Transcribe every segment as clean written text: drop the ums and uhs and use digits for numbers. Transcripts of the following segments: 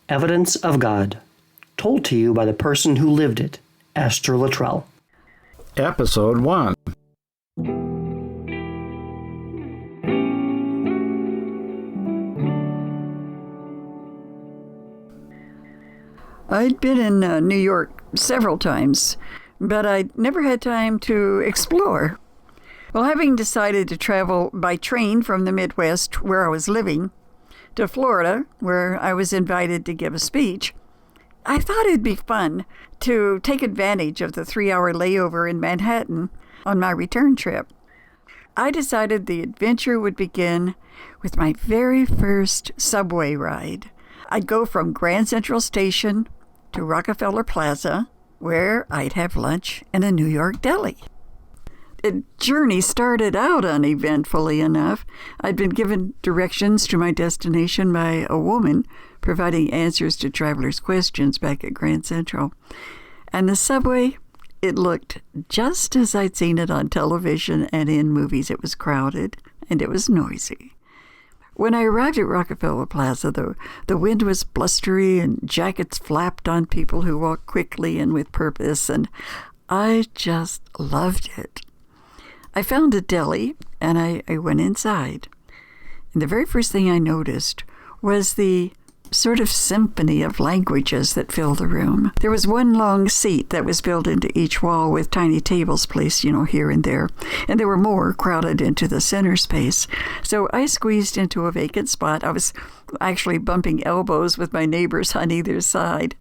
Evidence of God, told to you by the person who lived it, Esther Luttrell. Episode 1. I'd been in New York several times, but I'd never had time to explore. Well, having decided to travel by train from the Midwest, where I was living, to Florida, where I was invited to give a speech, I thought it'd be fun to take advantage of the 3-hour layover in Manhattan on my return trip. I decided the adventure would begin with my very first subway ride. I'd go from Grand Central Station to Rockefeller Plaza, where I'd have lunch in a New York deli. The journey started out uneventfully enough. I'd been given directions to my destination by a woman providing answers to travelers' questions back at Grand Central. And the subway, it looked just as I'd seen it on television and in movies. It was crowded and it was noisy. When I arrived at Rockefeller Plaza, the wind was blustery and jackets flapped on people who walked quickly and with purpose, and I just loved it. I found a deli, and I went inside. And the very first thing I noticed was the sort of symphony of languages that filled the room. There was one long seat that was built into each wall with tiny tables placed, here and there. And there were more crowded into the center space. So I squeezed into a vacant spot. I was actually bumping elbows with my neighbors on either side.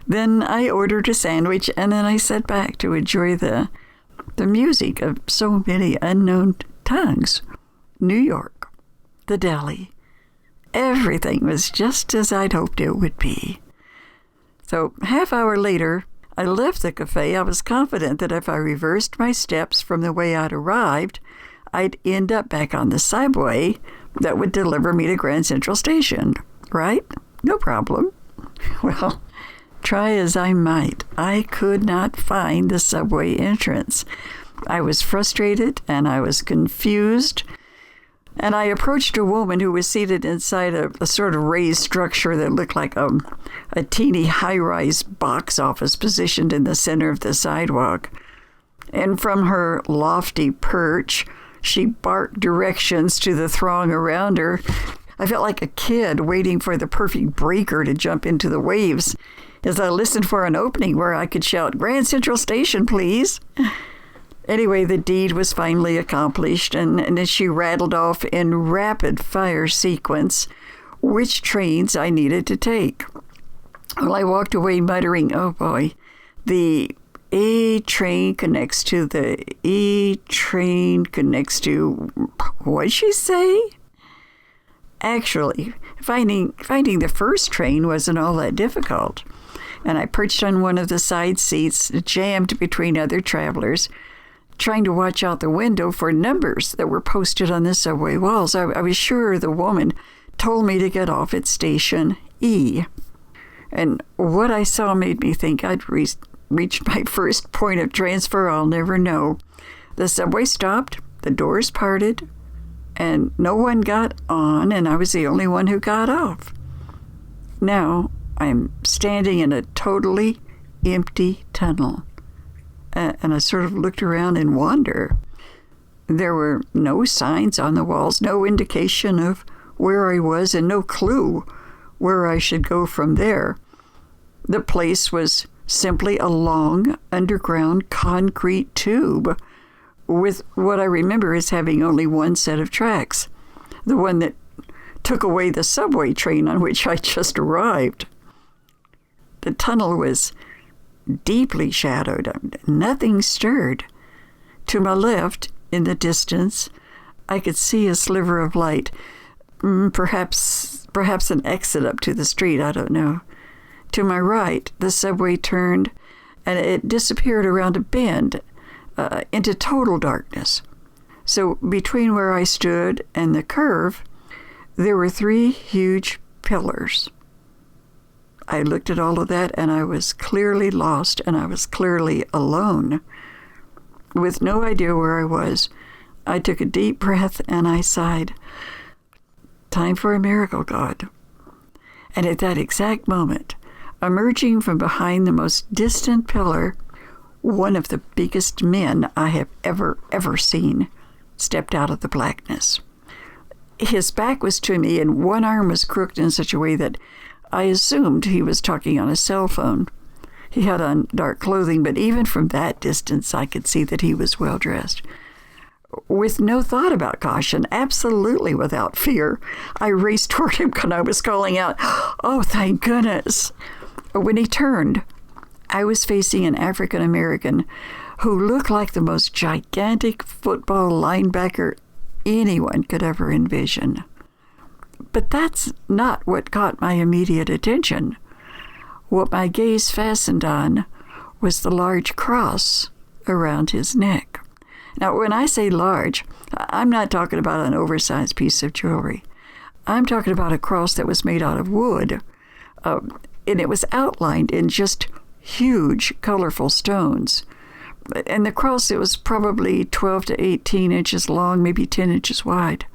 Then I ordered a sandwich, and then I sat back to enjoy the music of so many unknown tongues. New York, the deli. Everything was just as I'd hoped it would be. So, half-hour later, I left the cafe. I was confident that if I reversed my steps from the way I'd arrived, I'd end up back on the subway that would deliver me to Grand Central Station. Right? No problem. Well, try as I might, I could not find the subway entrance. I was frustrated and I was confused. And I approached a woman who was seated inside a sort of raised structure that looked like a teeny high-rise box office positioned in the center of the sidewalk. And from her lofty perch, she barked directions to the throng around her. I felt like a kid waiting for the perfect breaker to jump into the waves as I listened for an opening where I could shout, "Grand Central Station, please." Anyway, the deed was finally accomplished, and as she rattled off in rapid-fire sequence which trains I needed to take. Well, I walked away muttering, oh boy, the A train connects to the E train connects to, what'd she say? Actually, finding the first train wasn't all that difficult, and I perched on one of the side seats, jammed between other travelers, trying to watch out the window for numbers that were posted on the subway walls. I was sure the woman told me to get off at station E. And what I saw made me think I'd reached my first point of transfer I'll never know. The subway stopped, the doors parted, and no one got on, and I was the only one who got off. Now I'm standing in a totally empty tunnel. And I sort of looked around in wonder. There were no signs on the walls, no indication of where I was, and no clue where I should go from there. The place was simply a long underground concrete tube with what I remember as having only one set of tracks, the one that took away the subway train on which I just arrived. The tunnel was deeply shadowed. Nothing stirred. To my left, in the distance, I could see a sliver of light. Perhaps an exit up to the street, I don't know. To my right, the subway turned, and it disappeared around a bend into total darkness. So between where I stood and the curve, there were 3 huge pillars. I looked at all of that, and I was clearly lost, and I was clearly alone. With no idea where I was, I took a deep breath, and I sighed, "Time for a miracle, God." And at that exact moment, emerging from behind the most distant pillar, one of the biggest men I have ever seen stepped out of the blackness. His back was to me and one arm was crooked in such a way that I assumed he was talking on a cell phone. He had on dark clothing, but even from that distance I could see that he was well dressed. With no thought about caution, absolutely without fear, I raced toward him and I was calling out, "Oh, thank goodness." When he turned, I was facing an African American who looked like the most gigantic football linebacker anyone could ever envision. But that's not what caught my immediate attention. What my gaze fastened on was the large cross around his neck. Now, when I say large, I'm not talking about an oversized piece of jewelry. I'm talking about a cross that was made out of wood, and it was outlined in just huge, colorful stones. And the cross, it was probably 12 to 18 inches long, maybe 10 inches wide.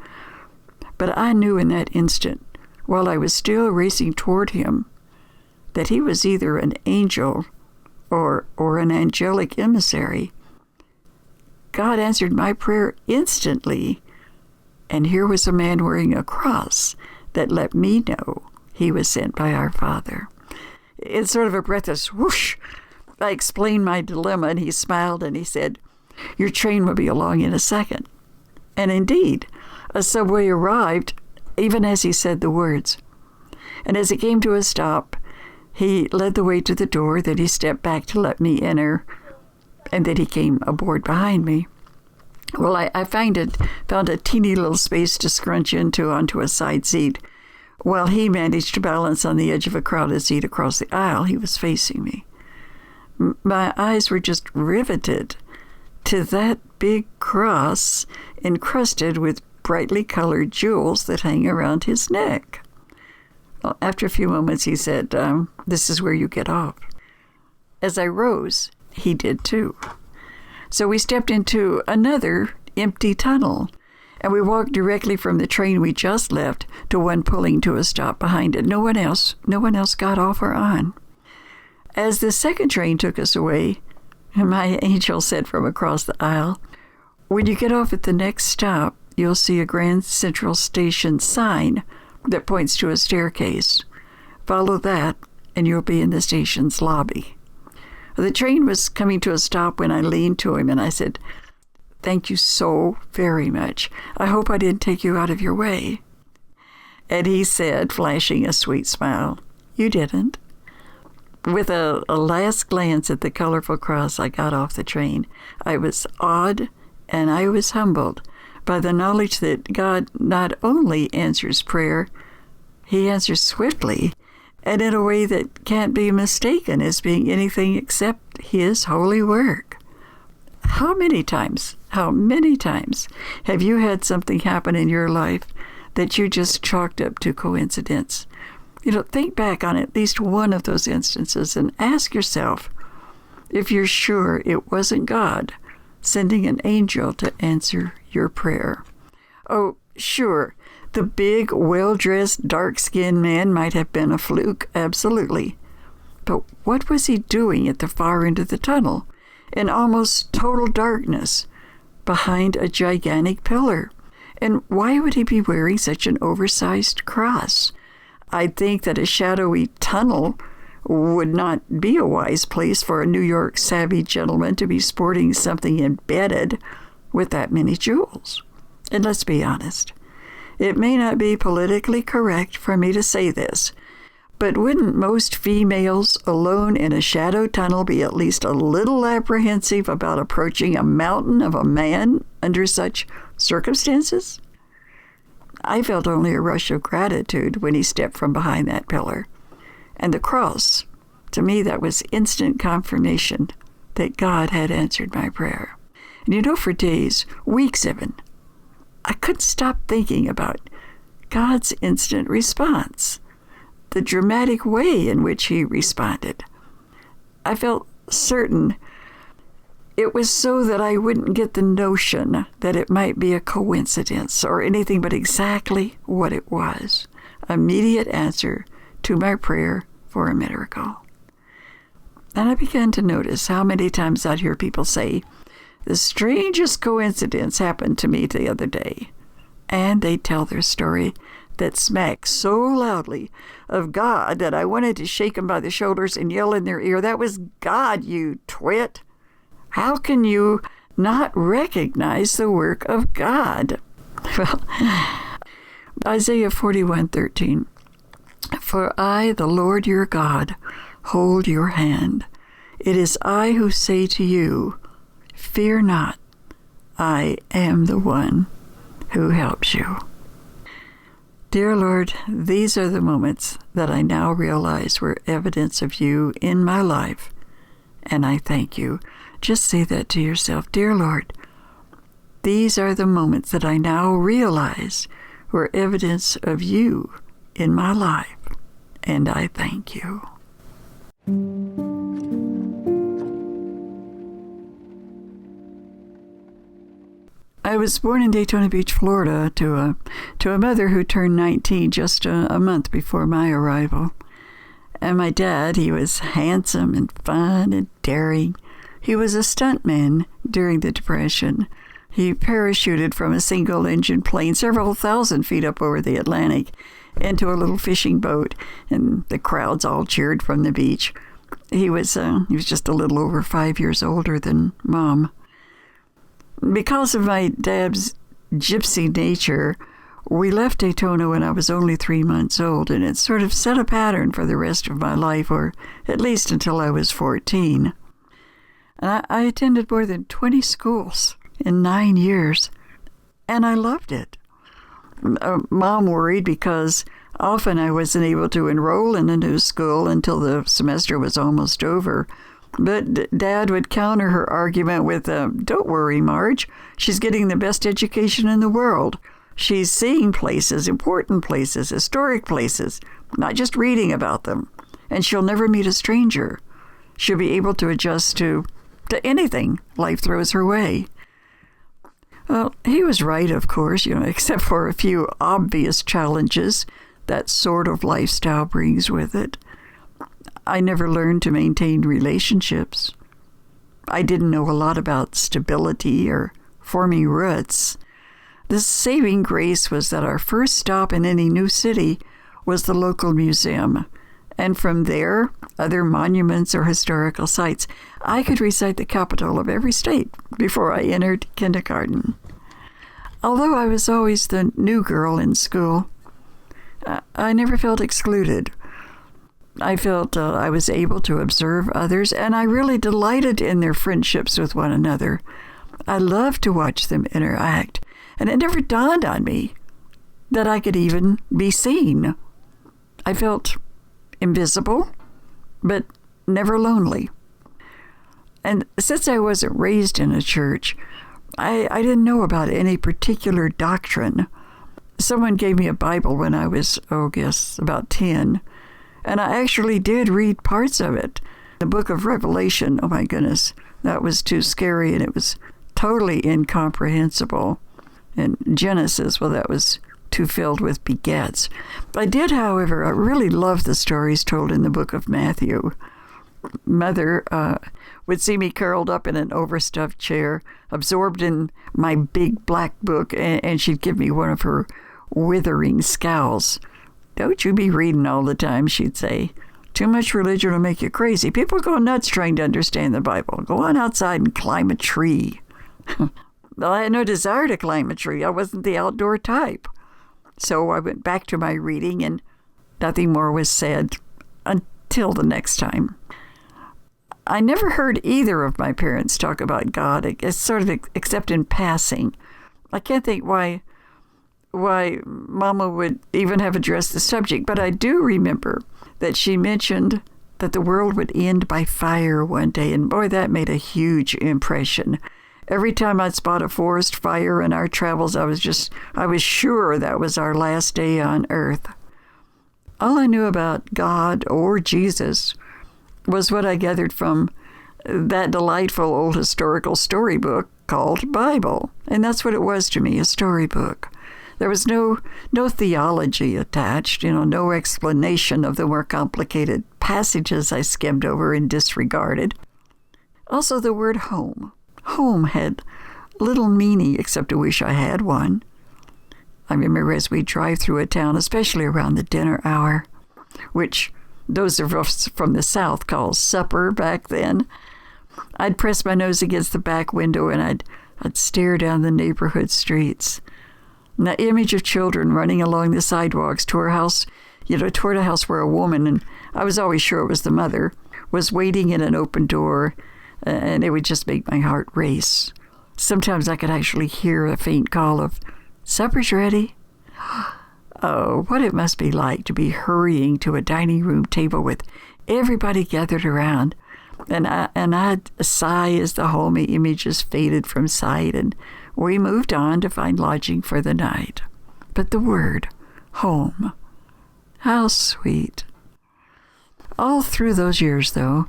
But I knew in that instant, while I was still racing toward him, that he was either an angel or an angelic emissary. God answered my prayer instantly, and here was a man wearing a cross that let me know he was sent by our Father. It's sort of a breathless whoosh. I explained my dilemma, and he smiled and he said, "Your train will be along in a second." And indeed, a subway arrived even as he said the words. And as it came to a stop, he led the way to the door, then he stepped back to let me enter, and then he came aboard behind me. Well, I found a teeny little space to scrunch into onto a side seat, while he managed to balance on the edge of a crowded seat across the aisle. He was facing me. My eyes were just riveted to that big cross encrusted with brightly colored jewels that hang around his neck. Well, after a few moments, he said, "This is where you get off." As I rose, he did too. So we stepped into another empty tunnel, and we walked directly from the train we just left to one pulling to a stop behind it. No one else got off or on. As the second train took us away, my angel said from across the aisle, "When you get off at the next stop, you'll see a Grand Central Station sign that points to a staircase. Follow that, and you'll be in the station's lobby." The train was coming to a stop when I leaned to him and I said, "Thank you so very much. I hope I didn't take you out of your way." And he said, flashing a sweet smile, "You didn't." With a last glance at the colorful cross, I got off the train. I was awed and I was humbled by the knowledge that God not only answers prayer, he answers swiftly and in a way that can't be mistaken as being anything except his holy work. How many times have you had something happen in your life that you just chalked up to coincidence? Think back on at least one of those instances and ask yourself if you're sure it wasn't God sending an angel to answer your prayer. Oh, sure, the big, well-dressed, dark-skinned man might have been a fluke, absolutely. But what was he doing at the far end of the tunnel, in almost total darkness, behind a gigantic pillar? And why would he be wearing such an oversized cross? I'd think that a shadowy tunnel would not be a wise place for a New York savvy gentleman to be sporting something embedded with that many jewels. And let's be honest, it may not be politically correct for me to say this, but wouldn't most females alone in a shadow tunnel be at least a little apprehensive about approaching a mountain of a man under such circumstances? I felt only a rush of gratitude when he stepped from behind that pillar. And the cross, to me, that was instant confirmation that God had answered my prayer. And for days, weeks even, I couldn't stop thinking about God's instant response, the dramatic way in which he responded. I felt certain it was so that I wouldn't get the notion that it might be a coincidence or anything but exactly what it was. Immediate answer to my prayer for a miracle. And I began to notice how many times I'd hear people say, the strangest coincidence happened to me the other day. And they'd tell their story that smacked so loudly of God that I wanted to shake them by the shoulders and yell in their ear, that was God, you twit. How can you not recognize the work of God? Well, Isaiah 41:13. For I, the Lord your God, hold your hand. It is I who say to you, fear not, I am the one who helps you. Dear Lord, these are the moments that I now realize were evidence of you in my life, and I thank you. Just say that to yourself. Dear Lord, these are the moments that I now realize were evidence of you in my life, and I thank you. I was born in Daytona Beach, Florida, to a mother who turned 19 just a month before my arrival. And my dad, he was handsome and fun and daring. He was a stuntman during the Depression. He parachuted from a single-engine plane several thousand feet up over the Atlantic into a little fishing boat, and the crowds all cheered from the beach. He was just a little over 5 years older than Mom. Because of my dad's gypsy nature, we left Daytona when I was only 3 months old, and it sort of set a pattern for the rest of my life, or at least until I was 14. I attended more than 20 schools in 9 years, and I loved it. Mom worried because often I wasn't able to enroll in a new school until the semester was almost over. But Dad would counter her argument with, don't worry, Marge. She's getting the best education in the world. She's seeing places, important places, historic places, not just reading about them. And she'll never meet a stranger. She'll be able to adjust to anything life throws her way. Well, he was right, of course, except for a few obvious challenges that sort of lifestyle brings with it. I never learned to maintain relationships. I didn't know a lot about stability or forming roots. The saving grace was that our first stop in any new city was the local museum, and from there, other monuments or historical sites. I could recite the capital of every state before I entered kindergarten. Although I was always the new girl in school, I never felt excluded. I felt I was able to observe others, and I really delighted in their friendships with one another. I loved to watch them interact, and it never dawned on me that I could even be seen. I felt invisible, but never lonely. And since I wasn't raised in a church, I didn't know about any particular doctrine. Someone gave me a Bible when I was, about 10. And I actually did read parts of it. The book of Revelation, oh my goodness, that was too scary, and it was totally incomprehensible. And Genesis, well, that was too filled with begets. I did, however, I really love the stories told in the book of Matthew. Mother would see me curled up in an overstuffed chair, absorbed in my big black book, and she'd give me one of her withering scowls. Don't you be reading all the time, she'd say. Too much religion will make you crazy. People go nuts trying to understand the Bible. Go on outside and climb a tree. Well, I had no desire to climb a tree. I wasn't the outdoor type. So I went back to my reading, and nothing more was said until the next time. I never heard either of my parents talk about God, except in passing. I can't think why Mama would even have addressed the subject, but I do remember that she mentioned that the world would end by fire one day, and boy, that made a huge impression. Every time I'd spot a forest fire in our travels, I was sure that was our last day on earth. All I knew about God or Jesus was what I gathered from that delightful old historical storybook called Bible. And that's what it was to me, a storybook. There was no theology attached, no explanation of the more complicated passages I skimmed over and disregarded. Also, the word home. Home had little meaning except to wish I had one. I remember as we drive through a town, especially around the dinner hour, which those of us from the South called supper back then, I'd press my nose against the back window and I'd stare down the neighborhood streets. And the image of children running along the sidewalks toward a house where a woman, and I was always sure it was the mother, was waiting in an open door, and it would just make my heart race. Sometimes I could actually hear a faint call of, "Supper's ready." Oh, what it must be like to be hurrying to a dining room table with everybody gathered around. And I'd sigh as the homey images faded from sight, and we moved on to find lodging for the night. But the word, home, how sweet. All through those years, though,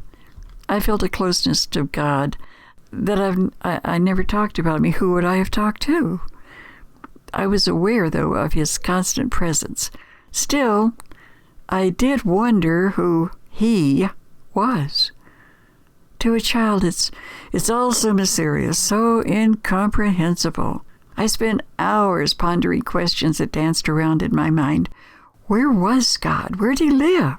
I felt a closeness to God that I never talked about. I mean, who would I have talked to? I was aware, though, of his constant presence. Still, I did wonder who he was. To a child, it's all so mysterious, so incomprehensible. I spent hours pondering questions that danced around in my mind. Where was God? Where'd he live?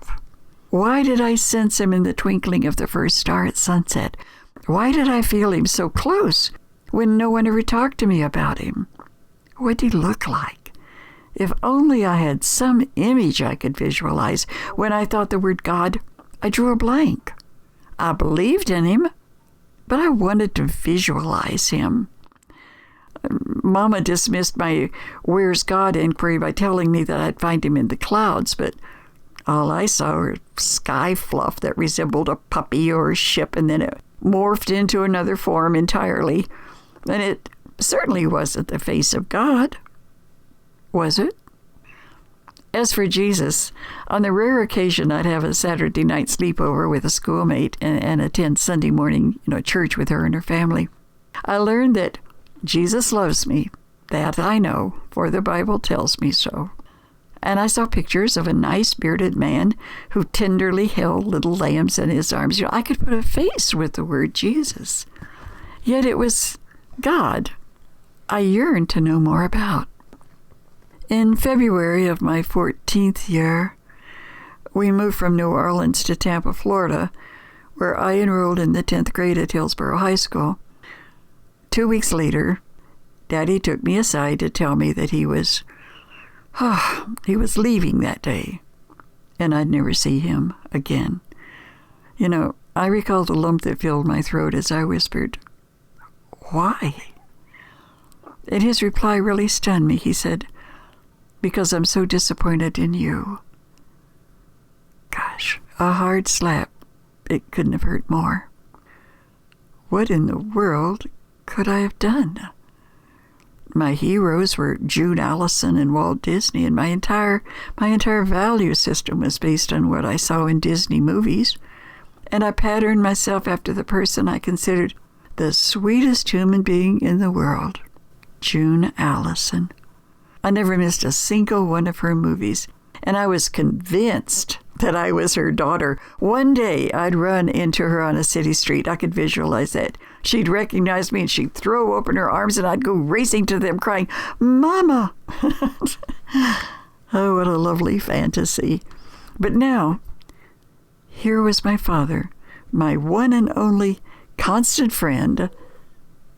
Why did I sense him in the twinkling of the first star at sunset? Why did I feel him so close when no one ever talked to me about him? What did he look like? If only I had some image I could visualize. When I thought the word God, I drew a blank. I believed in him, but I wanted to visualize him. Mama dismissed my "Where's God?" inquiry by telling me that I'd find him in the clouds, but all I saw were sky fluff that resembled a puppy or a ship, and then it morphed into another form entirely. And it certainly wasn't the face of God, was it? As for Jesus, on the rare occasion I'd have a Saturday night sleepover with a schoolmate and attend Sunday morning, church with her and her family, I learned that Jesus loves me. That I know, for the Bible tells me so. And I saw pictures of a nice bearded man who tenderly held little lambs in his arms. I could put a face with the word Jesus. Yet it was God I yearned to know more about. In February of my 14th year, we moved from New Orleans to Tampa, Florida, where I enrolled in the 10th grade at Hillsborough High School. 2 weeks later, Daddy took me aside to tell me that he was leaving that day, and I'd never see him again. I recall the lump that filled my throat as I whispered, "Why?" And his reply really stunned me. He said, "Because I'm so disappointed in you." Gosh, a hard slap. It couldn't have hurt more. What in the world could I have done? My heroes were June Allison and Walt Disney, and my entire value system was based on what I saw in Disney movies. And I patterned myself after the person I considered the sweetest human being in the world, June Allison. I never missed a single one of her movies, and I was convinced that I was her daughter. One day I'd run into her on a city street. I could visualize that. She'd recognize me and she'd throw open her arms and I'd go racing to them crying, "Mama!" Oh, what a lovely fantasy. But now, here was my father, my one and only constant friend,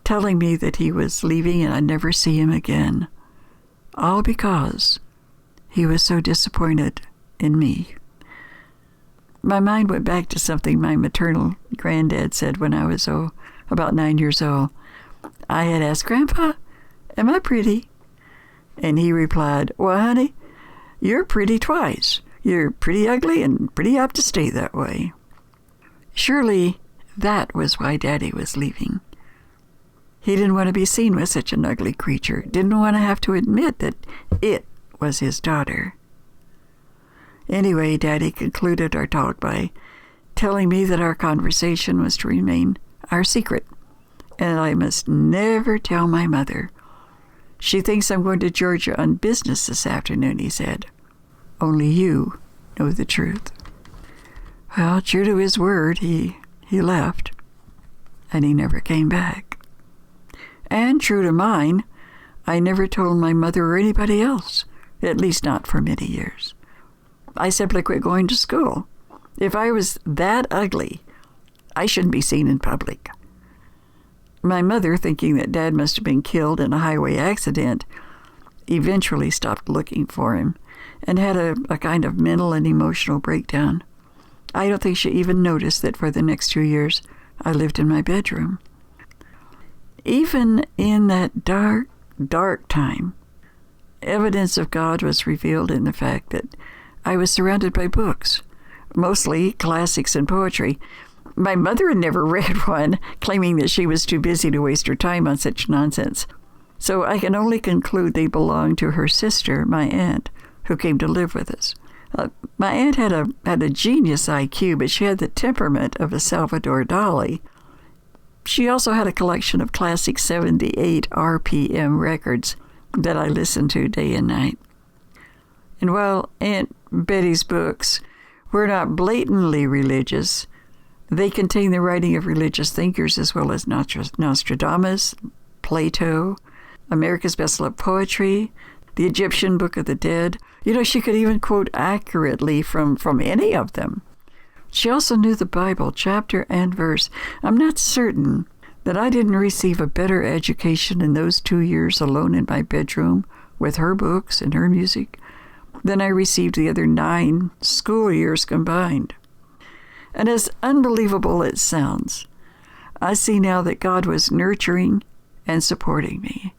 telling me that he was leaving and I'd never see him again. All because he was so disappointed in me. My mind went back to something my maternal granddad said when I was about 9 years old. I had asked, "Grandpa, am I pretty?" And he replied, "Well, honey, you're pretty twice. You're pretty ugly and pretty apt to stay that way." Surely that was why Daddy was leaving. He didn't want to be seen with such an ugly creature, didn't want to have to admit that it was his daughter. Anyway, Daddy concluded our talk by telling me that our conversation was to remain our secret, and I must never tell my mother. She thinks I'm going to Georgia on business this afternoon, he said. Only you know the truth. Well, true to his word, he left, and he never came back. And true to mine, I never told my mother or anybody else, at least not for many years. I simply quit going to school. If I was that ugly, I shouldn't be seen in public. My mother, thinking that Dad must have been killed in a highway accident, eventually stopped looking for him and had a kind of mental and emotional breakdown. I don't think she even noticed that for the next 2 years I lived in my bedroom. Even in that dark, dark time, evidence of God was revealed in the fact that I was surrounded by books, mostly classics and poetry. My mother had never read one, claiming that she was too busy to waste her time on such nonsense. So I can only conclude they belonged to her sister, my aunt, who came to live with us. My aunt had a genius IQ, but she had the temperament of a Salvador Dali. She also had a collection of classic 78 RPM records that I listened to day and night. And while Aunt Betty's books were not blatantly religious, they contain the writing of religious thinkers as well as Nostradamus, Plato, America's Best-Loved Poetry, the Egyptian Book of the Dead. She could even quote accurately from any of them. She also knew the Bible, chapter and verse. I'm not certain that I didn't receive a better education in those 2 years alone in my bedroom with her books and her music than I received the other 9 school years combined. And as unbelievable it sounds, I see now that God was nurturing and supporting me.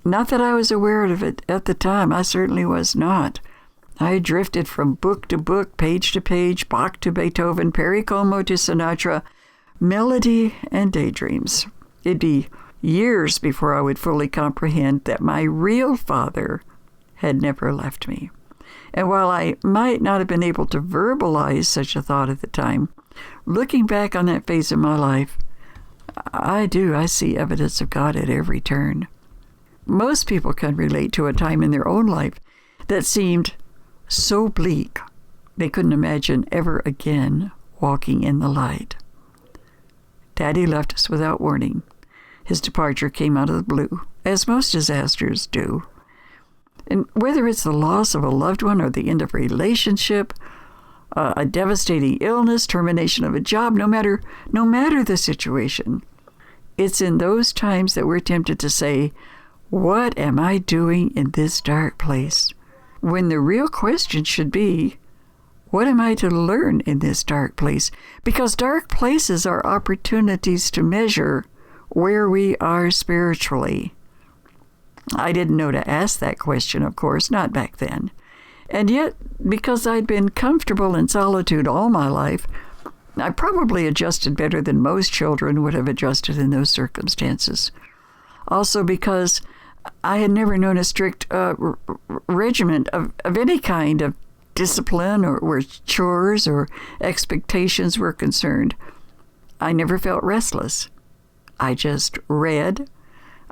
Not that I was aware of it at the time. I certainly was not. I drifted from book to book, page to page, Bach to Beethoven, Perry Como to Sinatra, melody and daydreams. It'd be years before I would fully comprehend that my real father had never left me. And while I might not have been able to verbalize such a thought at the time, looking back on that phase of my life, I see evidence of God at every turn. Most people can relate to a time in their own life that seemed so bleak they couldn't imagine ever again walking in the light. Daddy left us without warning. His departure came out of the blue, as most disasters do. And whether it's the loss of a loved one or the end of a relationship, a devastating illness, termination of a job, no matter the situation, it's in those times that we're tempted to say, "What am I doing in this dark place?" When the real question should be, what am I to learn in this dark place? Because dark places are opportunities to measure where we are spiritually. I didn't know to ask that question, of course, not back then. And yet, because I'd been comfortable in solitude all my life, I probably adjusted better than most children would have adjusted in those circumstances. Also because I had never known a strict regiment of any kind of discipline or where chores or expectations were concerned. I never felt restless. I just read.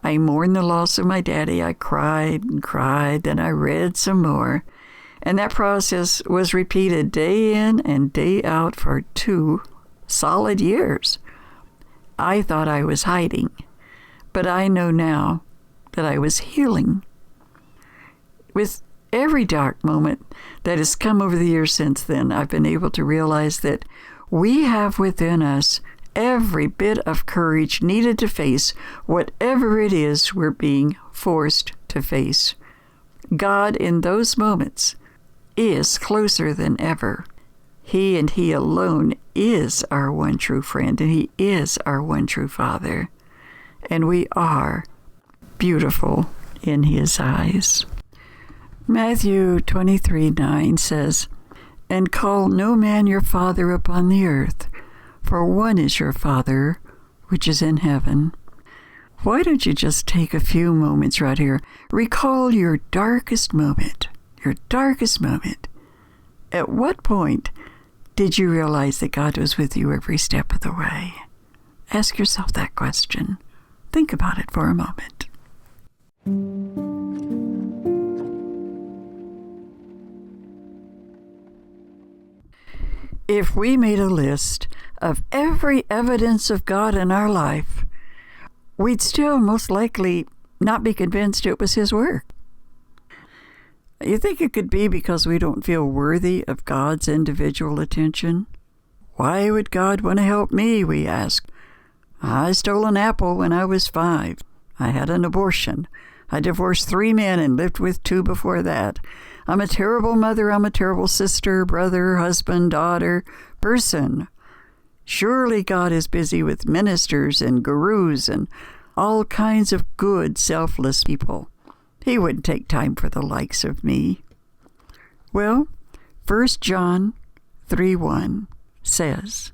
I mourned the loss of my daddy. I cried and cried. Then I read some more. And that process was repeated day in and day out for 2 solid years. I thought I was hiding, but I know now that I was healing. With every dark moment that has come over the years since then, I've been able to realize that we have within us every bit of courage needed to face whatever it is we're being forced to face. God, in those moments, is closer than ever. He and He alone is our one true friend, and He is our one true Father. And we are beautiful in His eyes. Matthew 23:9 says, "And call no man your father upon the earth, for one is your Father, which is in heaven." Why don't you just take a few moments right here? Recall your darkest moment. Your darkest moment. At what point did you realize that God was with you every step of the way? Ask yourself that question. Think about it for a moment. If we made a list of every evidence of God in our life, we'd still most likely not be convinced it was His work. You think it could be because we don't feel worthy of God's individual attention? Why would God want to help me, we ask. I stole an apple when I was 5. I had an abortion. I divorced 3 men and lived with 2 before that. I'm a terrible mother. I'm a terrible sister, brother, husband, daughter, person. Surely God is busy with ministers and gurus and all kinds of good, selfless people. He wouldn't take time for the likes of me. Well, 1 John 3:1 says,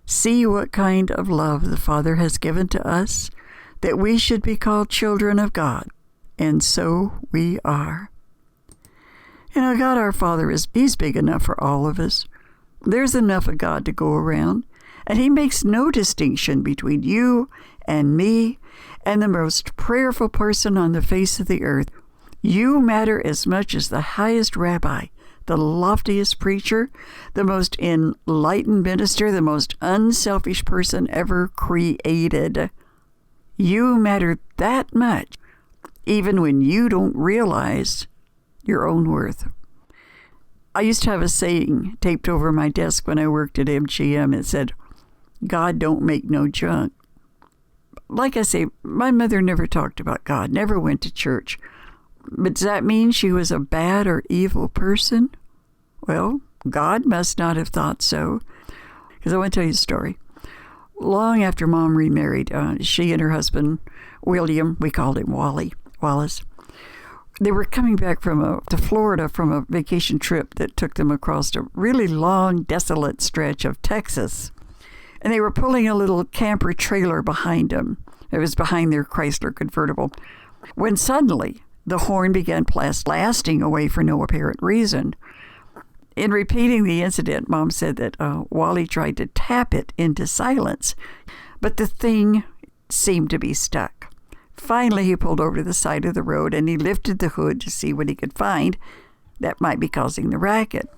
"See what kind of love the Father has given to us, that we should be called children of God, and so we are." You know, God our Father He's big enough for all of us. There's enough of God to go around, and He makes no distinction between you and me and the most prayerful person on the face of the earth. You matter as much as the highest rabbi, the loftiest preacher, the most enlightened minister, the most unselfish person ever created. You matter that much, even when you don't realize your own worth. I used to have a saying taped over my desk when I worked at MGM. It said, "God don't make no junk." Like I say, my mother never talked about God, never went to church. But does that mean she was a bad or evil person? Well, God must not have thought so. Because I want to tell you a story. Long after Mom remarried, she and her husband, William, we called him Wallace, they were coming back to Florida from a vacation trip that took them across a really long, desolate stretch of Texas. And they were pulling a little camper trailer behind them. It was behind their Chrysler convertible. When suddenly, the horn began blasting away for no apparent reason. In repeating the incident, Mom said that Wally tried to tap it into silence, but the thing seemed to be stuck. Finally, he pulled over to the side of the road and he lifted the hood to see what he could find that might be causing the racket.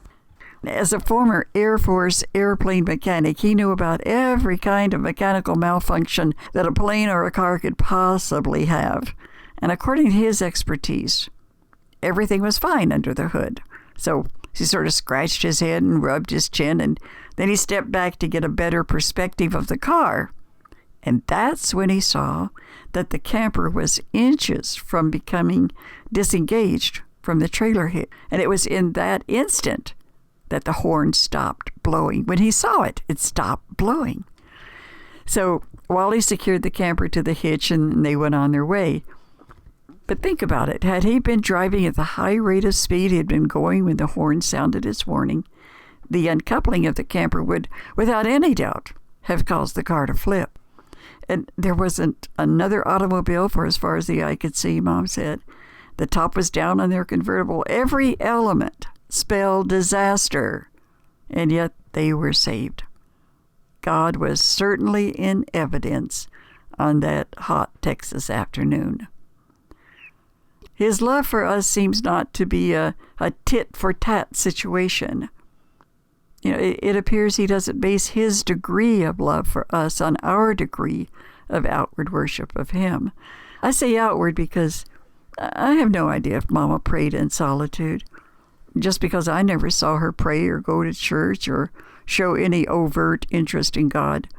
As a former Air Force airplane mechanic, he knew about every kind of mechanical malfunction that a plane or a car could possibly have. And according to his expertise, everything was fine under the hood. So he sort of scratched his head and rubbed his chin, and then he stepped back to get a better perspective of the car. And that's when he saw that the camper was inches from becoming disengaged from the trailer hitch. And it was in that instant that the horn stopped blowing. When he saw it, it stopped blowing. So Wally secured the camper to the hitch and they went on their way. But think about it. Had he been driving at the high rate of speed he had been going when the horn sounded its warning, the uncoupling of the camper would, without any doubt, have caused the car to flip. And there wasn't another automobile for as far as the eye could see, Mom said. The top was down on their convertible. Every element spelled disaster. And yet they were saved. God was certainly in evidence on that hot Texas afternoon. His love for us seems not to be a tit-for-tat situation. You know, it appears he doesn't base his degree of love for us on our degree of outward worship of him. I say outward because I have no idea if Mama prayed in solitude. Just because I never saw her pray or go to church or show any overt interest in God,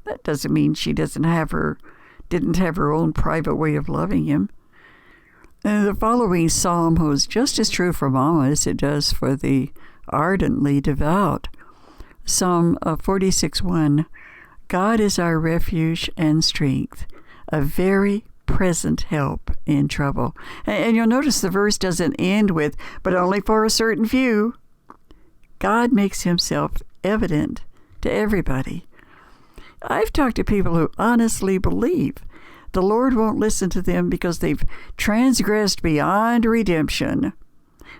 that doesn't mean she didn't have her own private way of loving him. And the following psalm holds just as true for Mama as it does for the ardently devout. Psalm 46:1, God is our refuge and strength, a very present help in trouble. And you'll notice the verse doesn't end with, but only for a certain few. God makes himself evident to everybody. I've talked to people who honestly believe the Lord won't listen to them because they've transgressed beyond redemption.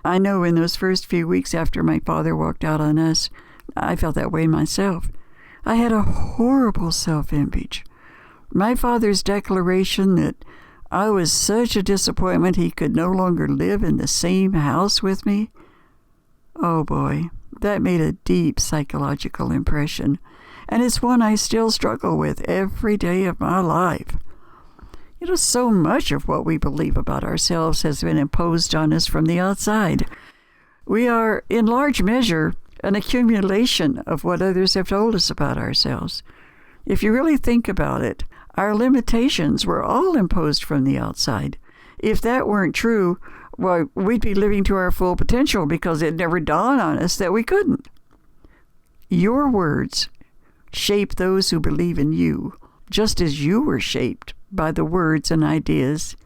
I know in those first few weeks after my father walked out on us, I felt that way myself. I had a horrible self-image. My father's declaration that I was such a disappointment he could no longer live in the same house with me. Oh boy, that made a deep psychological impression, and it's one I still struggle with every day of my life. So much of what we believe about ourselves has been imposed on us from the outside. We are, in large measure, an accumulation of what others have told us about ourselves. If you really think about it, our limitations were all imposed from the outside. If that weren't true, well, we'd be living to our full potential because it never dawned on us that we couldn't. Your words shape those who believe in you, just as you were shaped by the words and ideas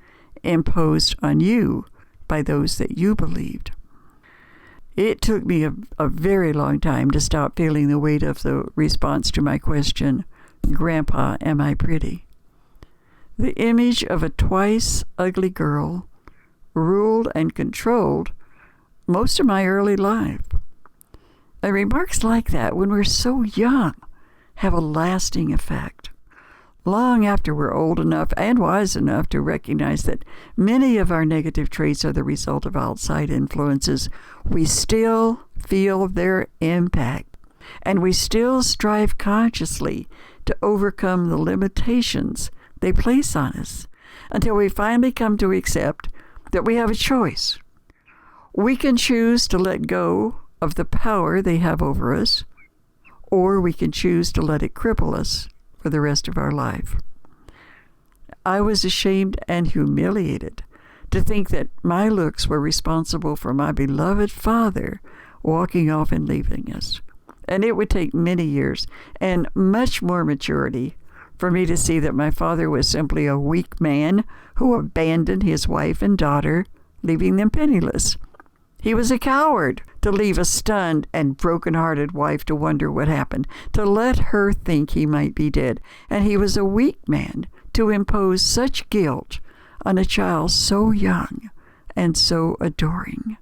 imposed on you by those that you believed. It took me a very long time to stop feeling the weight of the response to my question, "Grandpa, am I pretty?" The image of a twice ugly girl ruled and controlled most of my early life. And remarks like that, when we're so young, have a lasting effect. Long after we're old enough and wise enough to recognize that many of our negative traits are the result of outside influences, we still feel their impact, and we still strive consciously to overcome the limitations they place on us until we finally come to accept that we have a choice. We can choose to let go of the power they have over us, or we can choose to let it cripple us for the rest of our life. I was ashamed and humiliated to think that my looks were responsible for my beloved father walking off and leaving us. And it would take many years and much more maturity for me to see that my father was simply a weak man who abandoned his wife and daughter, leaving them penniless. He was a coward to leave a stunned and broken-hearted wife to wonder what happened, to let her think he might be dead. And he was a weak man to impose such guilt on a child so young and so adoring.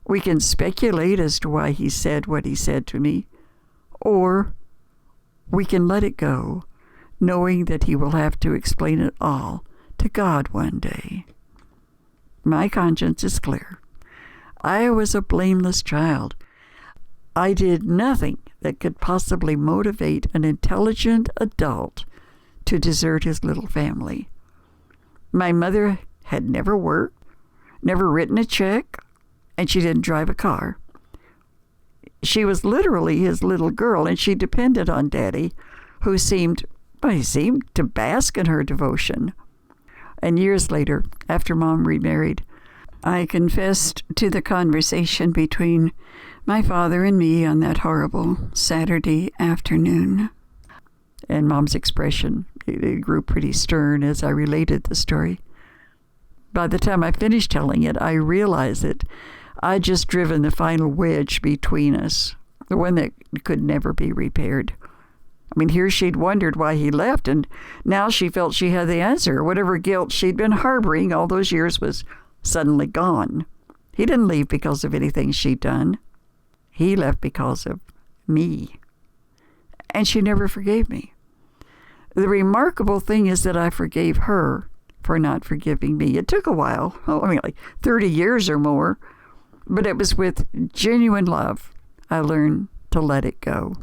We can speculate as to why he said what he said to me, or we can let it go, knowing that he will have to explain it all to God one day. My conscience is clear. I was a blameless child. I did nothing that could possibly motivate an intelligent adult to desert his little family. My mother had never worked, never written a check, and she didn't drive a car. She was literally his little girl, and she depended on Daddy, who seemed to bask in her devotion. And years later, after Mom remarried, I confessed to the conversation between my father and me on that horrible Saturday afternoon. And Mom's expression, it grew pretty stern as I related the story. By the time I finished telling it, I realized that I'd just driven the final wedge between us, the one that could never be repaired. I mean, here she'd wondered why he left, and now she felt she had the answer. Whatever guilt she'd been harboring all those years was suddenly gone. He didn't leave because of anything she'd done. He left because of me. And she never forgave me. The remarkable thing is that I forgave her for not forgiving me. It took a while, like 30 years or more, but it was with genuine love I learned to let it go.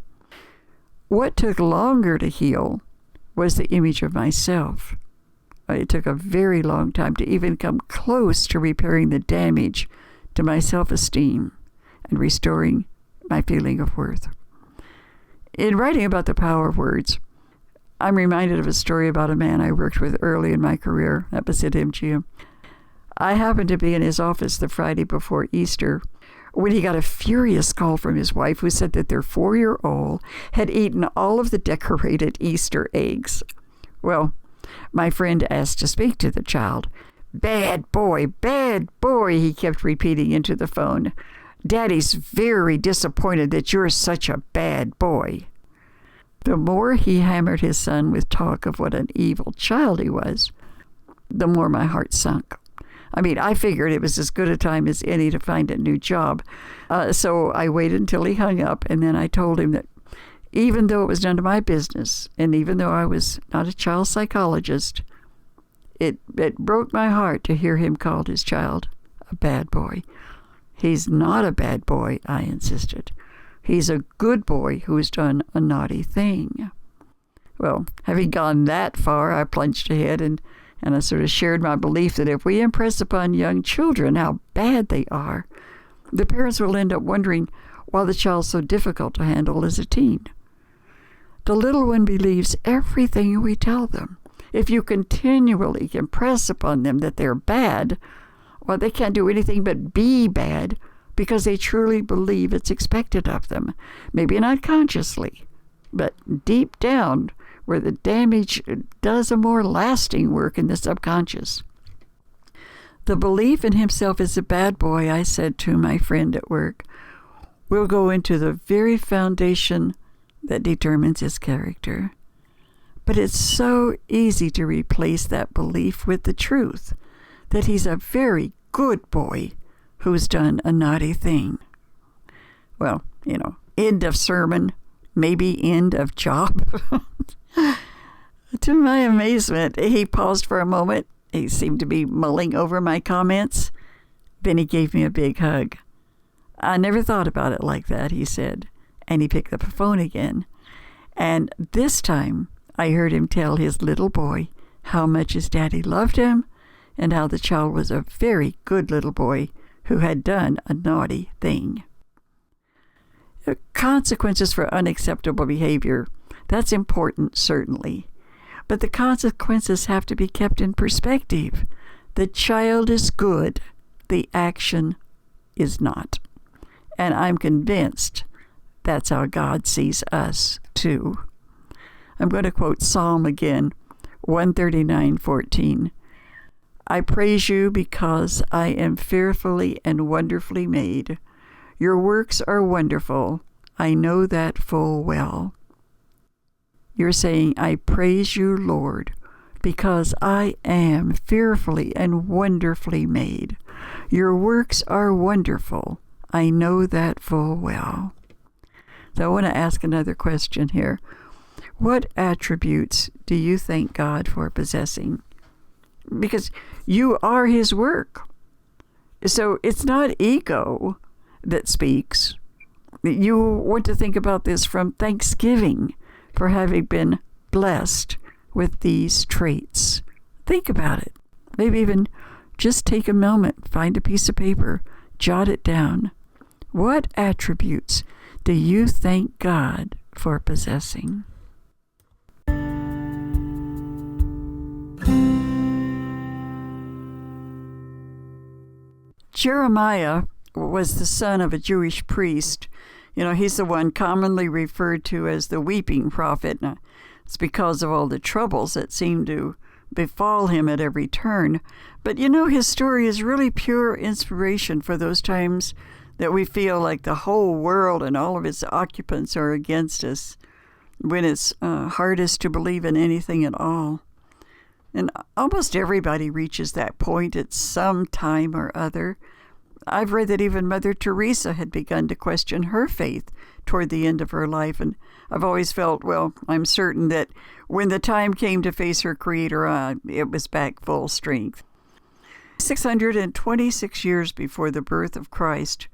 What took longer to heal was the image of myself. It took a very long time to even come close to repairing the damage to my self-esteem and restoring my feeling of worth. In writing about the power of words, I'm reminded of a story about a man I worked with early in my career. That was at MGM. I happened to be in his office the Friday before Easter when he got a furious call from his wife, who said that their 4-year-old had eaten all of the decorated Easter eggs. Well, my friend asked to speak to the child. Bad boy, he kept repeating into the phone. Daddy's very disappointed that you're such a bad boy. The more he hammered his son with talk of what an evil child he was, the more my heart sunk. I mean, I figured it was as good a time as any to find a new job. So I waited until he hung up, and then I told him that even though it was none of my business, and even though I was not a child psychologist, It broke my heart to hear him call his child a bad boy. He's not a bad boy, I insisted. He's a good boy who has done a naughty thing. Well, having gone that far, I plunged ahead and I sort of shared my belief that if we impress upon young children how bad they are, the parents will end up wondering why the child's so difficult to handle as a teen. The little one believes everything we tell them. If you continually impress upon them that they're bad, well, they can't do anything but be bad because they truly believe it's expected of them. Maybe not consciously, but deep down where the damage does a more lasting work in the subconscious. The belief in himself as a bad boy, I said to my friend at work, will go into the very foundation that determines his character. But it's so easy to replace that belief with the truth that he's a very good boy who's done a naughty thing. Well, end of sermon, maybe end of job. To my amazement, he paused for a moment. He seemed to be mulling over my comments. Then he gave me a big hug. I never thought about it like that, he said. And he picked up the phone again. And this time, I heard him tell his little boy how much his daddy loved him and how the child was a very good little boy who had done a naughty thing. Consequences for unacceptable behavior, that's important, certainly. But the consequences have to be kept in perspective. The child is good. The action is not. And I'm convinced that's how God sees us, too. I'm going to quote Psalm again, 139:14. I praise you because I am fearfully and wonderfully made. Your works are wonderful. I know that full well. You're saying, I praise you, Lord, because I am fearfully and wonderfully made. Your works are wonderful. I know that full well. So I want to ask another question here. What attributes do you thank God for possessing? Because you are his work. So it's not ego that speaks. You want to think about this from thanksgiving for having been blessed with these traits. Think about it. Maybe even just take a moment, find a piece of paper, jot it down. What attributes do you thank God for possessing? Jeremiah was the son of a Jewish priest. He's the one commonly referred to as the weeping prophet. Now, it's because of all the troubles that seem to befall him at every turn. But his story is really pure inspiration for those times that we feel like the whole world and all of its occupants are against us, when it's hardest to believe in anything at all. And almost everybody reaches that point at some time or other. I've read that even Mother Teresa had begun to question her faith toward the end of her life, and I've always felt, I'm certain that when the time came to face her Creator, it was back full strength. 626 years before the birth of Christ,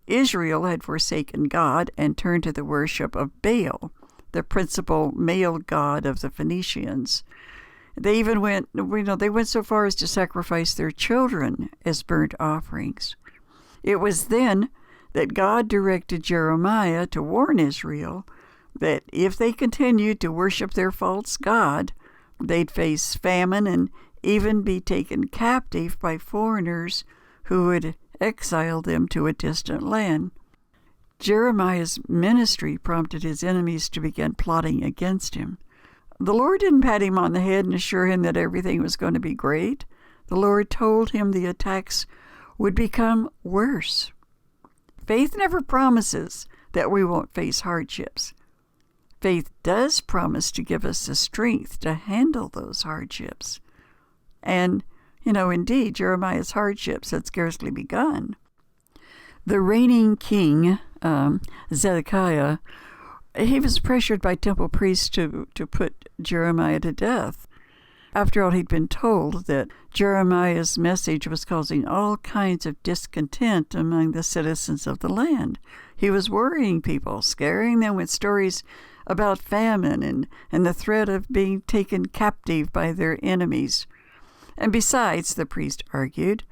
Israel had forsaken God and turned to the worship of Baal, the principal male god of the Phoenicians. They even went so far as to sacrifice their children as burnt offerings. It was then that God directed Jeremiah to warn Israel that if they continued to worship their false god, they'd face famine and even be taken captive by foreigners who would exile them to a distant land. Jeremiah's ministry prompted his enemies to begin plotting against him. The Lord didn't pat him on the head and assure him that everything was going to be great. The Lord told him the attacks would become worse. Faith never promises that we won't face hardships. Faith does promise to give us the strength to handle those hardships. And, indeed, Jeremiah's hardships had scarcely begun. The reigning king, Zedekiah, he was pressured by temple priests to put Jeremiah to death. After all, he'd been told that Jeremiah's message was causing all kinds of discontent among the citizens of the land. He was worrying people, scaring them with stories about famine and the threat of being taken captive by their enemies. And besides, the priest argued,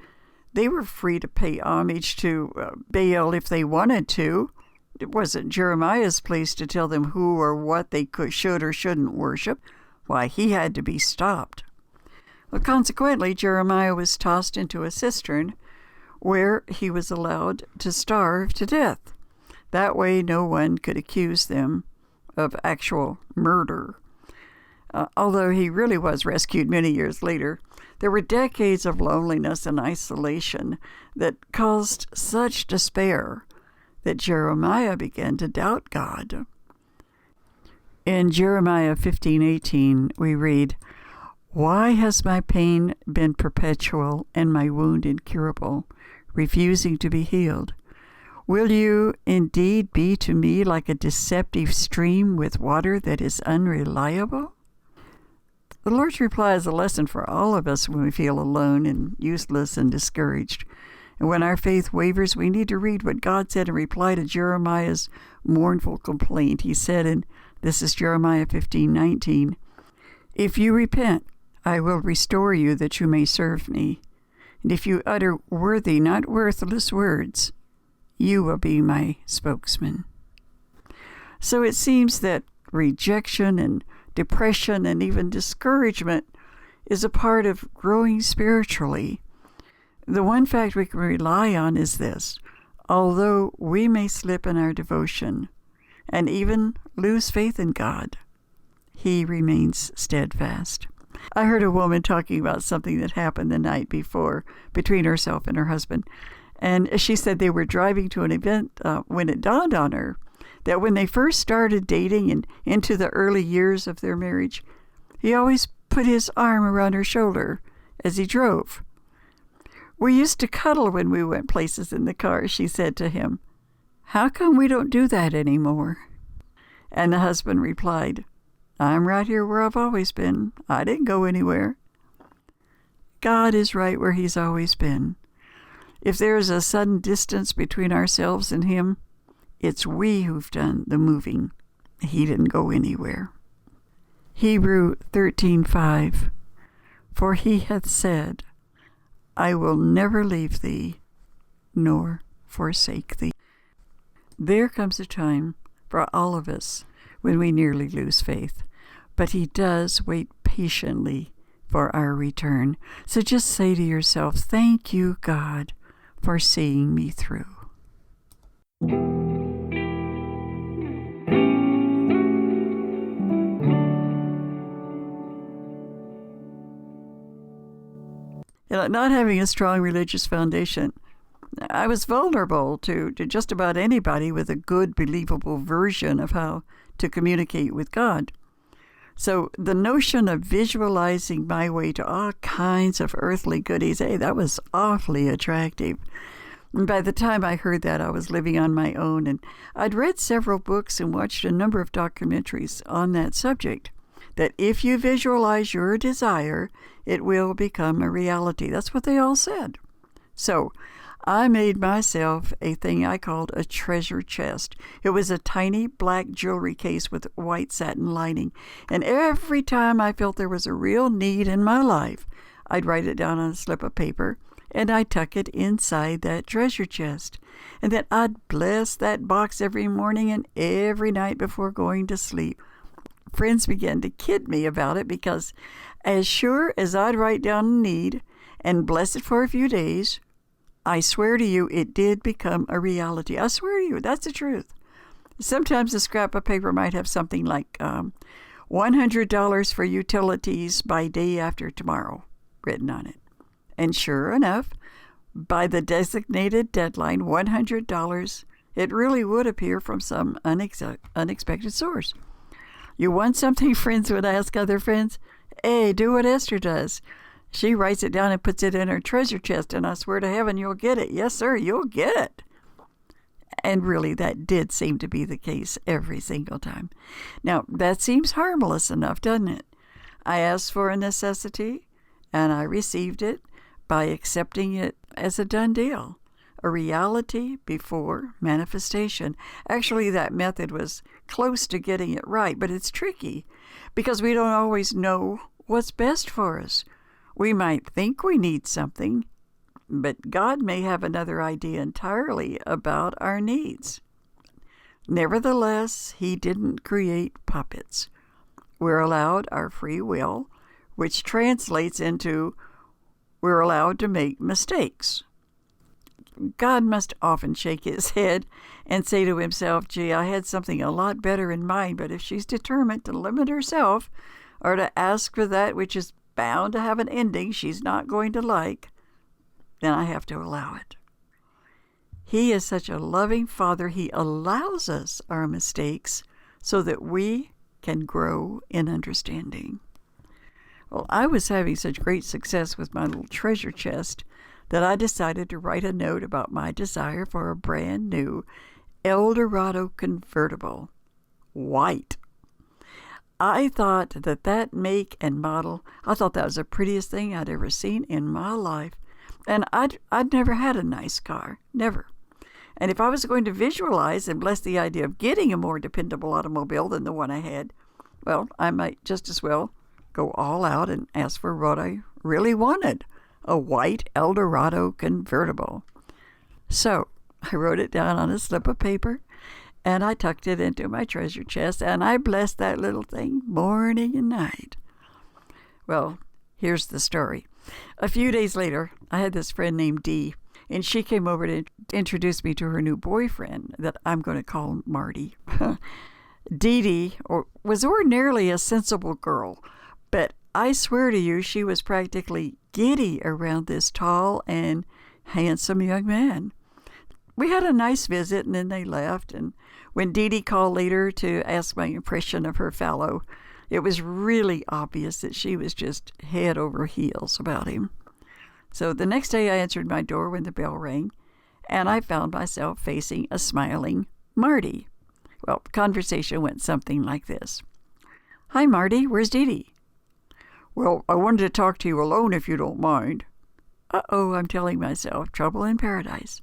they were free to pay homage to Baal if they wanted to. It wasn't Jeremiah's place to tell them who or what they should or shouldn't worship. Why, he had to be stopped. Well, consequently, Jeremiah was tossed into a cistern where he was allowed to starve to death. That way, no one could accuse them of actual murder. Although he really was rescued many years later, there were decades of loneliness and isolation that caused such despair that Jeremiah began to doubt God. In Jeremiah 15:18, we read, "Why has my pain been perpetual and my wound incurable, refusing to be healed? Will you indeed be to me like a deceptive stream with water that is unreliable?" The Lord's reply is a lesson for all of us when we feel alone and useless and discouraged. And when our faith wavers, we need to read what God said in reply to Jeremiah's mournful complaint. He said, and this is Jeremiah 15:19, "If you repent, I will restore you that you may serve me. And if you utter worthy, not worthless words, you will be my spokesman." So it seems that rejection and depression and even discouragement is a part of growing spiritually. The one fact we can rely on is this: although we may slip in our devotion and even lose faith in God, He remains steadfast. I heard a woman talking about something that happened the night before between herself and her husband. And she said they were driving to an event when it dawned on her that when they first started dating and into the early years of their marriage, he always put his arm around her shoulder as he drove. "We used to cuddle when we went places in the car," she said to him. "How come we don't do that anymore?" And the husband replied, "I'm right here where I've always been. I didn't go anywhere." God is right where He's always been. If there is a sudden distance between ourselves and Him, it's we who've done the moving. He didn't go anywhere. Hebrew 13:5, "For He hath said, I will never leave thee, nor forsake thee." There comes a time for all of us when we nearly lose faith, but He does wait patiently for our return. So just say to yourself, "Thank you, God, for seeing me through." Not having a strong religious foundation, I was vulnerable to just about anybody with a good, believable version of how to communicate with God. So the notion of visualizing my way to all kinds of earthly goodies, that was awfully attractive. And by the time I heard that, I was living on my own, and I'd read several books and watched a number of documentaries on that subject, that if you visualize your desire, it will become a reality. That's what they all said. So I made myself a thing I called a treasure chest. It was a tiny black jewelry case with white satin lining. And every time I felt there was a real need in my life, I'd write it down on a slip of paper, and I'd tuck it inside that treasure chest. And then I'd bless that box every morning and every night before going to sleep. Friends began to kid me about it because as sure as I'd write down a need and bless it for a few days, I swear to you, it did become a reality. I swear to you, that's the truth. Sometimes a scrap of paper might have something like $100 for utilities by day after tomorrow written on it. And sure enough, by the designated deadline, $100, it really would appear from some unexpected source. You want something, friends would ask other friends? Hey, do what Esther does. She writes it down and puts it in her treasure chest, and I swear to heaven you'll get it. Yes, sir, you'll get it. And really, that did seem to be the case every single time. Now, that seems harmless enough, doesn't it? I asked for a necessity, and I received it by accepting it as a done deal, a reality before manifestation. Actually, that method was close to getting it right, but it's tricky because we don't always know what's best for us. We might think we need something, but God may have another idea entirely about our needs. Nevertheless, He didn't create puppets. We're allowed our free will, which translates into we're allowed to make mistakes. God must often shake His head and say to Himself, gee, I had something a lot better in mind, but if she's determined to limit herself or to ask for that which is bound to have an ending she's not going to like, then I have to allow it. He is such a loving Father, He allows us our mistakes so that we can grow in understanding. Well, I was having such great success with my little treasure chest that I decided to write a note about my desire for a brand new Eldorado convertible, white. I thought that make and model, I thought that was the prettiest thing I'd ever seen in my life. And I'd never had a nice car, never. And if I was going to visualize and bless the idea of getting a more dependable automobile than the one I had, well, I might just as well go all out and ask for what I really wanted, a white Eldorado convertible. So I wrote it down on a slip of paper, and I tucked it into my treasure chest, and I blessed that little thing morning and night. Well, here's the story. A few days later, I had this friend named Dee, and she came over to introduce me to her new boyfriend that I'm going to call Marty. Dee Dee was ordinarily a sensible girl, but I swear to you she was practically giddy around this tall and handsome young man. We had a nice visit, and then they left, and when Dee Dee called later to ask my impression of her fellow, it was really obvious that she was just head over heels about him. So the next day I answered my door when the bell rang, and I found myself facing a smiling Marty. Well, the conversation went something like this. Hi, Marty, where's Dee Dee? Well, I wanted to talk to you alone if you don't mind. Uh-oh, I'm telling myself, trouble in paradise.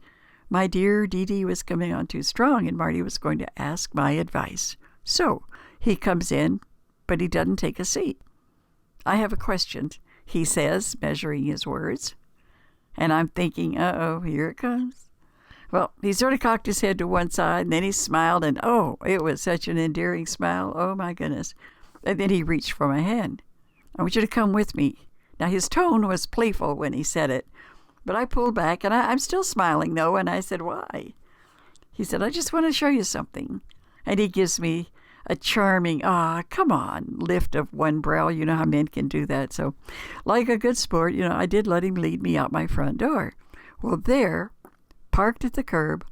My dear Dee Dee was coming on too strong, and Marty was going to ask my advice. So he comes in, but he doesn't take a seat. I have a question, he says, measuring his words. And I'm thinking, uh-oh, here it comes. Well, he sort of cocked his head to one side, and then he smiled, and oh, it was such an endearing smile. Oh, my goodness. And then he reached for my hand. I want you to come with me. Now, his tone was playful when he said it, but I pulled back, and I'm still smiling, though, and I said, why? He said, I just want to show you something. And he gives me a charming, come on, lift of one brow. You know how men can do that. So, like a good sport, I did let him lead me out my front door. Well, there, parked at the curb,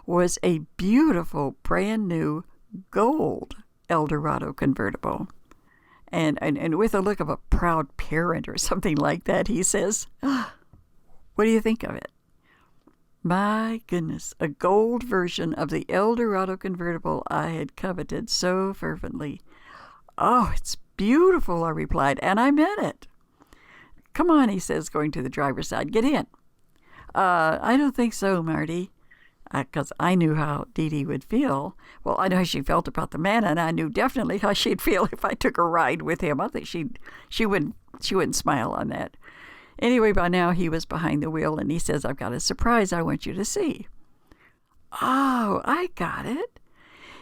was a beautiful, brand new gold Eldorado convertible. And with a look of a proud parent or something like that, he says, what do you think of it? My goodness, a gold version of the Eldorado convertible I had coveted so fervently. Oh, it's beautiful, I replied, and I meant it. Come on, he says, going to the driver's side. Get in. I don't think so, Marty, because I knew how Dee Dee would feel. Well, I know how she felt about the man, and I knew definitely how she'd feel if I took a ride with him. I think she wouldn't smile on that. Anyway, by now he was behind the wheel, and he says, I've got a surprise I want you to see. Oh, I got it.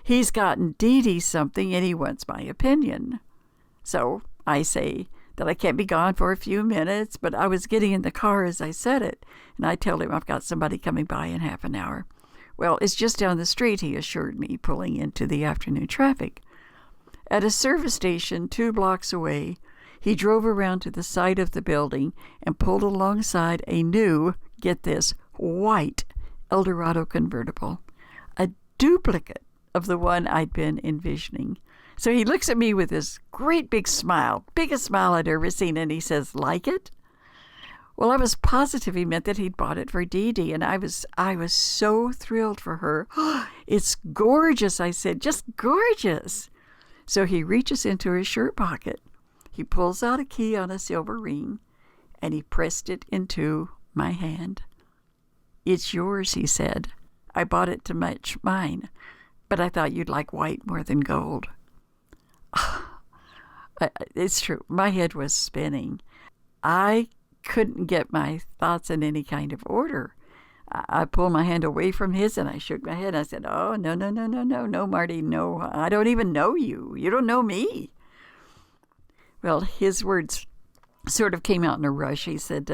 He's gotten Dee Dee something, and he wants my opinion. So I say that I can't be gone for a few minutes, but I was getting in the car as I said it, and I tell him I've got somebody coming by in half an hour. Well, it's just down the street, he assured me, pulling into the afternoon traffic. At a service station 2 blocks away, he drove around to the side of the building and pulled alongside a new, get this, white Eldorado convertible, a duplicate of the one I'd been envisioning. So he looks at me with this great big smile, biggest smile I'd ever seen, and he says, like it? Well, I was positive he meant that he'd bought it for Dee Dee, and I was so thrilled for her. It's gorgeous, I said, just gorgeous. So he reaches into his shirt pocket. He pulls out a key on a silver ring, and he pressed it into my hand. "It's yours," he said. "I bought it to match mine, but I thought you'd like white more than gold." It's true. My head was spinning. I couldn't get my thoughts in any kind of order. I pulled my hand away from his and I shook my head. I said, "Oh, no, no, no, no, no, no, Marty, no. I don't even know you. You don't know me." Well, his words sort of came out in a rush. He said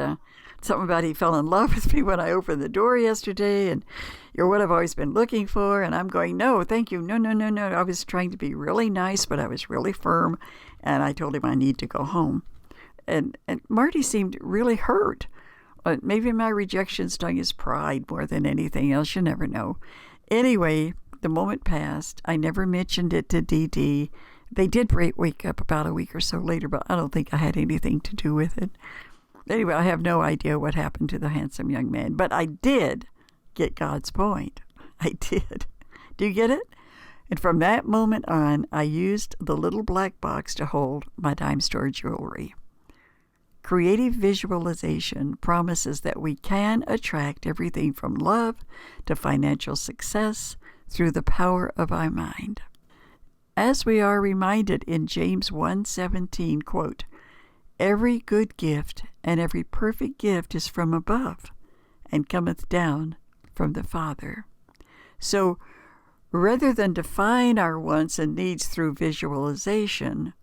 something about he fell in love with me when I opened the door yesterday, and "You're what I've always been looking for." And I'm going, "No, thank you. No, no, no, no." I was trying to be really nice, but I was really firm. And I told him I need to go home. And Marty seemed really hurt. Maybe my rejection stung his pride more than anything else. You never know. Anyway, the moment passed. I never mentioned it to Dee Dee. They did wake up about a week or so later, but I don't think I had anything to do with it. Anyway, I have no idea what happened to the handsome young man. But I did get God's point. I did. Do you get it? And from that moment on, I used the little black box to hold my dime store jewelry. Creative visualization promises that we can attract everything from love to financial success through the power of our mind. As we are reminded in James 1:17, quote, "Every good gift and every perfect gift is from above and cometh down from the Father." So, rather than define our wants and needs through visualization,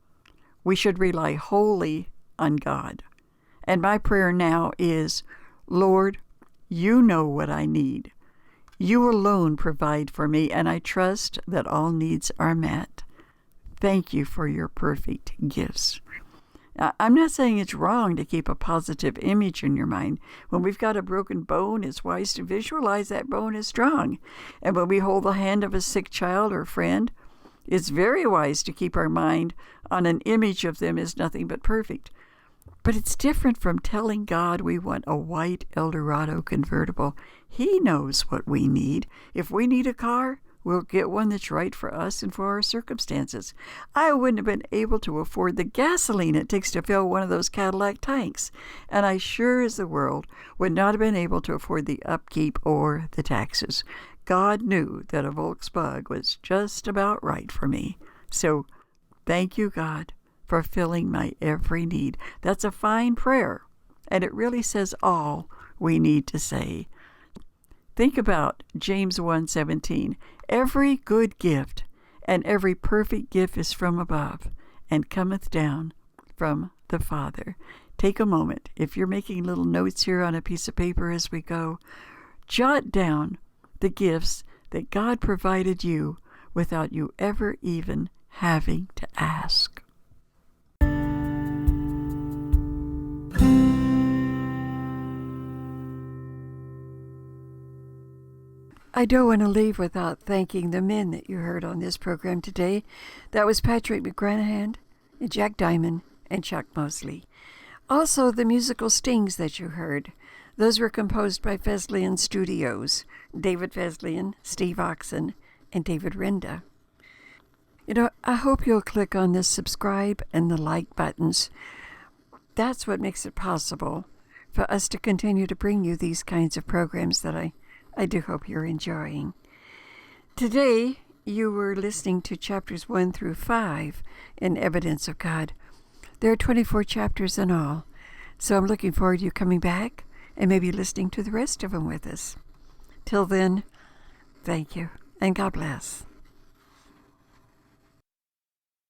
we should rely wholly on God. And my prayer now is, "Lord, you know what I need. You alone provide for me, and I trust that all needs are met. Thank you for your perfect gifts." I'm not saying it's wrong to keep a positive image in your mind. When we've got a broken bone, it's wise to visualize that bone is strong. And when we hold the hand of a sick child or friend, it's very wise to keep our mind on an image of them as nothing but perfect. But it's different from telling God we want a white Eldorado convertible. He knows what we need. If we need a car, we'll get one that's right for us and for our circumstances. I wouldn't have been able to afford the gasoline it takes to fill one of those Cadillac tanks, and I sure as the world would not have been able to afford the upkeep or the taxes. God knew that a Volkswagen was just about right for me. So thank you, God, for filling my every need. That's a fine prayer, and it really says all we need to say. Think about James 1:17. "Every good gift and every perfect gift is from above and cometh down from the Father." Take a moment. If you're making little notes here on a piece of paper as we go, jot down the gifts that God provided you without you ever even having to ask. I don't want to leave without thanking the men that you heard on this program today. That was Patrick McGranahan, Jack Diamond, and Chuck Mosley. Also, the musical stings that you heard, those were composed by Fesliyan Studios, David Fesliyan, Steve Oxen, and David Renda. I hope you'll click on the subscribe and the like buttons. That's what makes it possible for us to continue to bring you these kinds of programs that I do hope you're enjoying. Today, you were listening to chapters 1 through 5 in Evidence of God. There are 24 chapters in all, so I'm looking forward to you coming back and maybe listening to the rest of them with us. Till then, thank you, and God bless.